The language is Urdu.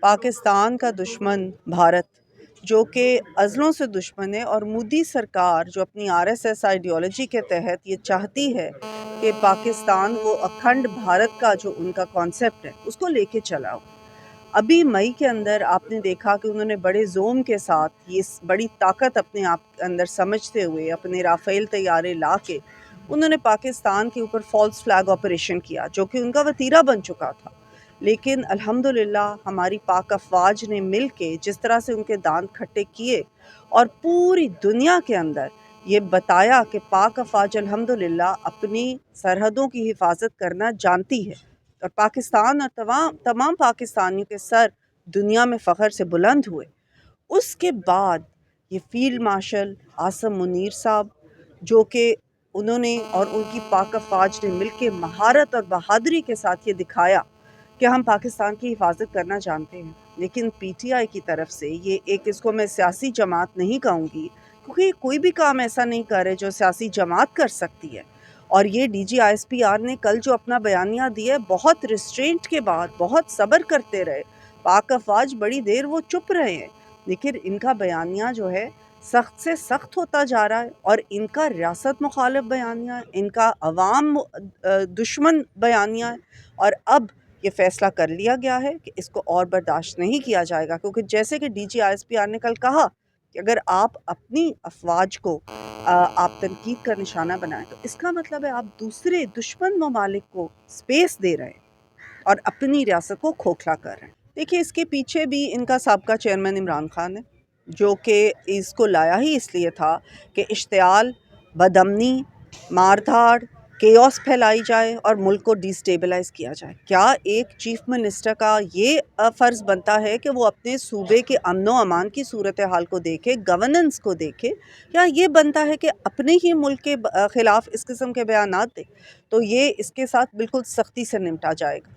پاکستان کا دشمن بھارت جو کہ ازلوں سے دشمن ہے، اور مودی سرکار جو اپنی RSS آئیڈیالوجی کے تحت یہ چاہتی ہے کہ پاکستان کو اکھنڈ بھارت کا جو ان کا کانسیپٹ ہے اس کو لے کے چلاؤ۔ ابھی مئی کے اندر آپ نے دیکھا کہ انہوں نے بڑے زوم کے ساتھ یہ بڑی طاقت اپنے آپ کے اندر سمجھتے ہوئے اپنے رافیل طیارے لا کے انہوں نے پاکستان کے اوپر فالس فلیگ آپریشن کیا، جو کہ ان کا وتیرہ بن چکا تھا۔ لیکن الحمدللہ ہماری پاک افواج نے مل کے جس طرح سے ان کے دانت کھٹے کیے اور پوری دنیا کے اندر یہ بتایا کہ پاک افواج الحمدللہ اپنی سرحدوں کی حفاظت کرنا جانتی ہے، اور پاکستان اور تمام پاکستانیوں کے سر دنیا میں فخر سے بلند ہوئے۔ اس کے بعد یہ فیلڈ مارشل عاصم منیر صاحب جو کہ انہوں نے اور ان کی پاک افواج نے مل کے مہارت اور بہادری کے ساتھ یہ دکھایا کہ ہم پاکستان کی حفاظت کرنا جانتے ہیں، لیکن PTI کی طرف سے یہ اس کو میں سیاسی جماعت نہیں کہوں گی، کیونکہ یہ کوئی بھی کام ایسا نہیں کر رہے جو سیاسی جماعت کر سکتی ہے۔ اور یہ DG ISPR نے کل جو اپنا بیانیہ دیا ہے، بہت ریسٹرینٹ کے بعد بہت صبر کرتے رہے، پاک افواج بڑی دیر وہ چپ رہے ہیں، لیکن ان کا بیانیہ جو ہے سخت سے سخت ہوتا جا رہا ہے، اور ان کا ریاست مخالف بیانیہ ہے، ان کا عوام دشمن بیانیہ ہے، اور اب یہ فیصلہ کر لیا گیا ہے کہ اس کو اور برداشت نہیں کیا جائے گا، کیونکہ جیسے کہ DG ISPR نے کل کہا کہ اگر آپ اپنی افواج کو آپ تنقید کا نشانہ بنائیں تو اس کا مطلب ہے آپ دوسرے دشمن ممالک کو سپیس دے رہے ہیں اور اپنی ریاست کو کھوکھلا کر رہے ہیں۔ دیکھیے اس کے پیچھے بھی ان کا سابقہ چیئرمین عمران خان ہے، جو کہ اس کو لایا ہی اس لیے تھا کہ اشتعال، بدامنی، مار دھاڑ، کیوس پھیلائی جائے اور ملک کو ڈی سٹیبلائز کیا جائے۔ کیا ایک چیف منسٹر کا یہ فرض بنتا ہے کہ وہ اپنے صوبے کے امن و امان کی صورتحال کو دیکھے، گورننس کو دیکھے، یا یہ بنتا ہے کہ اپنے ہی ملک کے خلاف اس قسم کے بیانات دے؟ تو یہ اس کے ساتھ بالکل سختی سے نمٹا جائے گا۔